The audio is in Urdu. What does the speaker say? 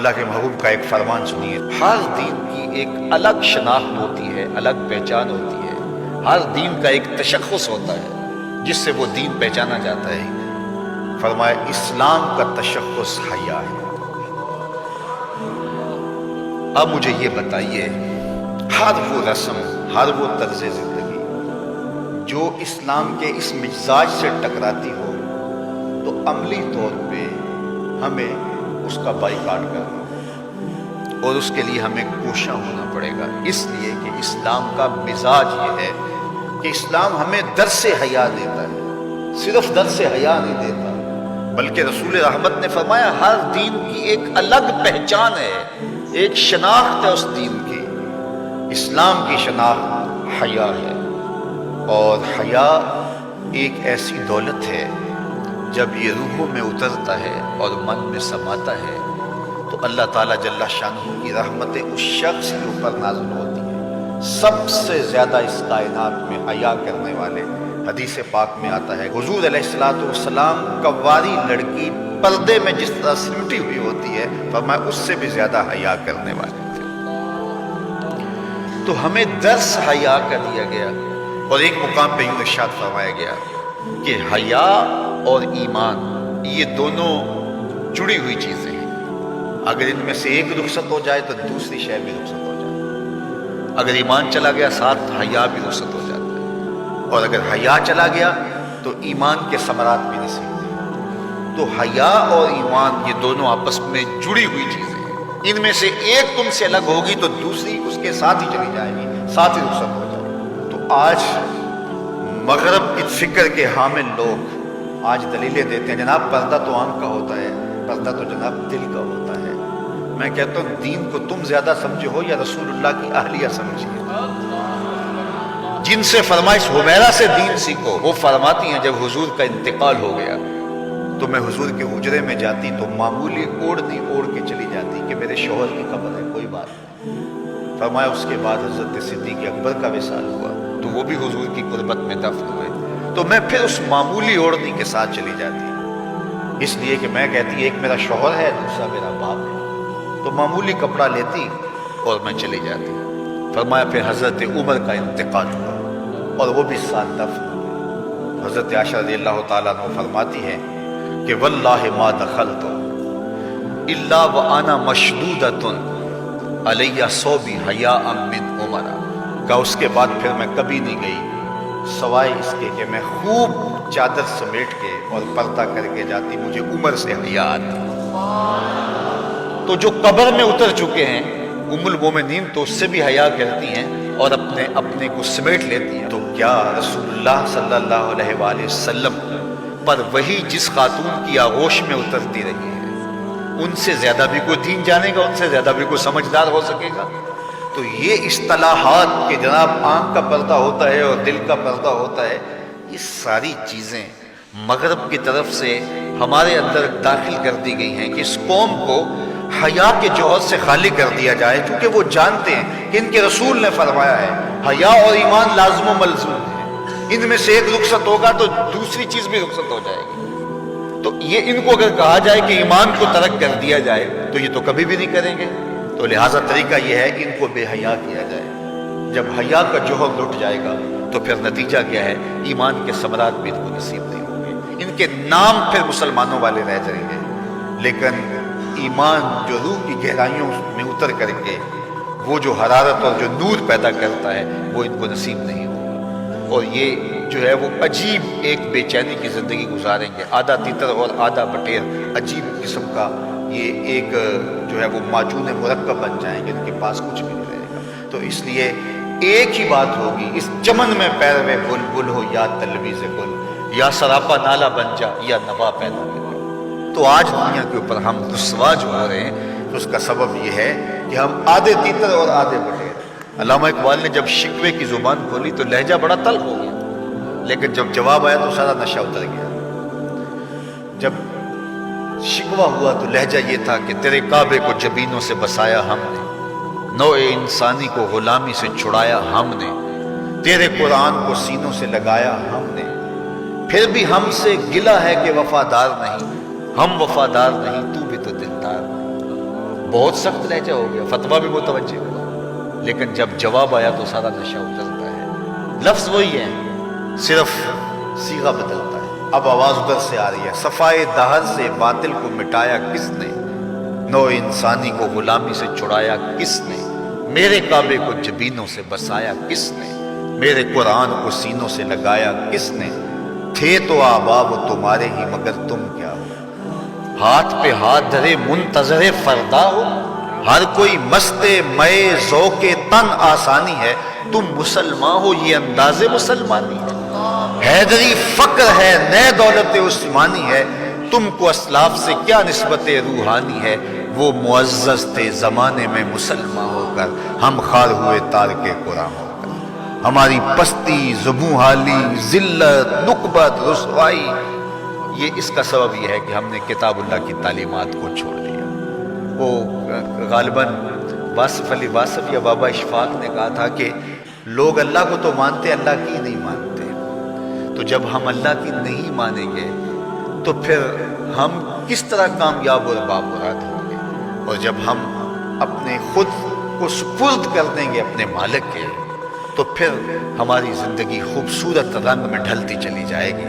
اللہ کے محبوب کا ایک فرمان سنیے، ہر دین کی ایک الگ شناخت ہوتی ہے، الگ پہچان ہوتی ہے، ہر دین کا ایک تشخص ہوتا ہے جس سے وہ دین پہچانا جاتا ہے۔ فرمایا اسلام کا تشخص حیا ہے۔ اب مجھے یہ بتائیے، ہر وہ رسم، ہر وہ طرز زندگی جو اسلام کے اس مزاج سے ٹکراتی ہو تو عملی طور پہ ہمیں اس کا بائیکاٹ کرنا اور اس کے لیے ہمیں کوشاں ہونا پڑے گا، اس لیے کہ اسلام کا مزاج یہ ہے کہ اسلام ہمیں درس حیا دیتا ہے، صرف درس حیا نہیں دیتا بلکہ رسول رحمت نے فرمایا ہر دین کی ایک الگ پہچان ہے، ایک شناخت ہے اس دین کی۔ اسلام کی شناخت حیا ہے، اور حیا ایک ایسی دولت ہے جب یہ روحوں میں اترتا ہے اور من میں سماتا ہے تو اللہ تعالیٰ جل شانہ کی رحمتیں اس شخص کے اوپر نازل ہوتی ہیں۔ سب سے زیادہ اس کائنات میں حیا کرنے والے، حدیث پاک میں آتا ہے حضور علیہ السلام کواری لڑکی پردے میں جس طرح سمٹی ہوئی ہوتی ہے، فرمایا اس سے بھی زیادہ حیا کرنے والے تھے۔ تو ہمیں درس حیا کا دیا گیا، اور ایک مقام پہ یوں ارشاد فرمایا گیا کہ حیا اور ایمان یہ دونوں جڑی ہوئی چیزیں ہیں، اگر ان میں سے ایک رخصت ہو جائے تو دوسری شے بھی رخصت ہو جائے، اگر ایمان چلا گیا ساتھ حیا بھی رخصت ہو جاتا ہے، اور اگر حیا چلا گیا تو ایمان کے ثمرات بھی نصیب نہیں۔ تو حیا اور ایمان یہ دونوں آپس میں جڑی ہوئی چیزیں ہیں، ان میں سے ایک تم سے الگ ہوگی تو دوسری اس کے ساتھ ہی چلی جائے گی، ساتھ ہی رخصت ہو جائے گی۔ تو آج مغرب کی فکر کے حامل لوگ آج دلیلیں دیتے ہیں جناب پردہ تو آنکھ کا ہوتا ہے، پردہ تو جناب دل کا ہوتا ہے۔ میں کہتا ہوں دین کو تم زیادہ سمجھے ہو یا رسول اللہ کی اہلیہ سمجھیے؟ جن سے فرمائش حمیرہ سے دین سیکھو، وہ فرماتی ہیں جب حضور کا انتقال ہو گیا تو میں حضور کے حجرے میں جاتی تو معمولی اوڑھنی اوڑھ کے چلی جاتی کہ میرے شوہر کی قبر ہے، کوئی بات نہیں۔ فرمایا اس کے بعد حضرت صدیق اکبر کا وصال ہوا تو وہ بھی حضور کی قربت میں دفن ہوئے، تو میں پھر اس معمولی اوڑھنی کے ساتھ چلی جاتی، اس لیے کہ میں کہتی ایک میرا شوہر ہے دوسرا میرا باپ ہے، تو معمولی کپڑا لیتی اور میں چلی جاتی۔ فرمایا پھر حضرت عمر کا انتقال ہوا اور وہ بھی ساتھ دفن ہوئے۔ حضرت عائشہ رضی اللہ تعالیٰ عنہ فرماتی ہیں کہ واللہ ما دخلت الا وانا مشدودۃ علی صوبی حیاء من عمر، کہ اس کے بعد پھر میں کبھی نہیں گئی سوائے اس کے کہ میں خوب چادر سمیٹ کے اور پردہ کر کے جاتی، مجھے عمر سے حیا آتی۔ تو جو قبر میں اتر چکے ہیں ام المومنین تو اس سے بھی حیا کرتی ہیں اور اپنے کو سمیٹ لیتی ہیں، تو کیا رسول اللہ صلی اللہ علیہ وآلہ وسلم پر وہی جس خاتون کی آغوش میں اترتی رہی ہے ان سے زیادہ بھی کوئی دین جانے گا، ان سے زیادہ بھی کوئی سمجھدار ہو سکے گا؟ تو یہ اصطلاحات کہ جناب آنکھ کا پردہ ہوتا ہے اور دل کا پردہ ہوتا ہے، یہ ساری چیزیں مغرب کی طرف سے ہمارے اندر داخل کر دی گئی ہیں کہ اس قوم کو حیا کے جوہر سے خالی کر دیا جائے، کیونکہ وہ جانتے ہیں کہ ان کے رسول نے فرمایا ہے حیا اور ایمان لازم و ملزوم ہے، ان میں سے ایک رخصت ہوگا تو دوسری چیز بھی رخصت ہو جائے گی۔ تو یہ ان کو اگر کہا جائے کہ ایمان کو ترک کر دیا جائے تو یہ تو کبھی بھی نہیں کریں گے، تو لہٰذا طریقہ یہ ہے کہ ان کو بے حیا کیا جائے۔ جب حیا کا جوہر لٹ جائے گا تو پھر نتیجہ کیا ہے؟ ایمان کے ثمرات بھی ان کو نصیب نہیں ہوں گے، ان کے نام پھر مسلمانوں والے رہ جائیں گے، لیکن ایمان جو روح کی گہرائیوں میں اتر کر کے وہ جو حرارت اور جو نور پیدا کرتا ہے وہ ان کو نصیب نہیں ہوگا، اور یہ جو ہے وہ عجیب ایک بے چینی کی زندگی گزاریں گے، آدھا تیتر اور آدھا بٹیر، عجیب قسم کا یہ ایک جو ہے وہ معجون مرکب بن جائیں گے، ان کے پاس کچھ بھی نہیں رہے گا۔ تو اس لیے ایک ہی بات ہوگی، اس چمن میں پیر میں بلبل ہو یا تلویز گل، یا سراپا نالا بن جا یا نوا پیدا کر۔ تو آج دنیا کے اوپر ہم رسوا جو ہو رہے ہیں تو اس کا سبب یہ ہے کہ ہم آدھے تیتر اور آدھے بٹیر۔ علامہ اقبال نے جب شکوے کی زبان کھولی تو لہجہ بڑا تلخ ہو گیا، لیکن جب جواب آیا تو سارا نشہ اتر گیا۔ جب شکوہ ہوا تو لہجہ یہ تھا کہ تیرے کعبے کو جبینوں سے بسایا ہم نے، نوع انسانی کو غلامی سے چھڑایا ہم نے، تیرے قرآن کو سینوں سے لگایا ہم نے، پھر بھی ہم سے گلہ ہے کہ وفادار نہیں، ہم وفادار نہیں تو بھی تو دلدار نہیں۔ بہت سخت لہجہ ہو گیا، فتویٰ بھی متوجہ ہوا، لیکن جب جواب آیا تو سارا نشہ اترتا ہے۔ لفظ وہی ہے، صرف صیغہ بدلتا ہے۔ اب آواز ادھر سے آ رہی ہے، صفائے دہر سے باطل کو مٹایا کس نے، نو انسانی کو غلامی سے چھڑایا کس نے، میرے کعبے کو جبینوں سے بسایا کس نے، میرے قرآن کو سینوں سے لگایا کس نے، تھے تو آبا وہ تمہارے ہی مگر تم کیا ہو، ہاتھ پہ ہاتھ دھرے منتظر فردا ہو، ہر کوئی مست مئے ذوق تن آسانی ہے، تم مسلمان ہو یہ انداز مسلمانی ہے، حیدری فقر ہے نئے دولت عثمانی ہے، تم کو اسلاف سے کیا نسبت روحانی ہے، وہ معزز تھے زمانے میں مسلمان ہو کر، ہم خار ہوئے تارک قرآن ہو کر، ہماری پستی زبوں حالی ذلت نکبت رسوائی، یہ اس کا سبب یہ ہے کہ ہم نے کتاب اللہ کی تعلیمات کو چھوڑ دیا۔ وہ غالباً واصف علی واصف یا بابا اشفاق نے کہا تھا کہ لوگ اللہ کو تو مانتے اللہ کی نہیں مانتے، تو جب ہم اللہ کی نہیں مانیں گے تو پھر ہم کس طرح کامیاب اور بامراد ہوں گے، اور جب ہم اپنے خود کو سپرد کر دیں گے اپنے مالک کے تو پھر ہماری زندگی خوبصورت رنگ میں ڈھلتی چلی جائے گی۔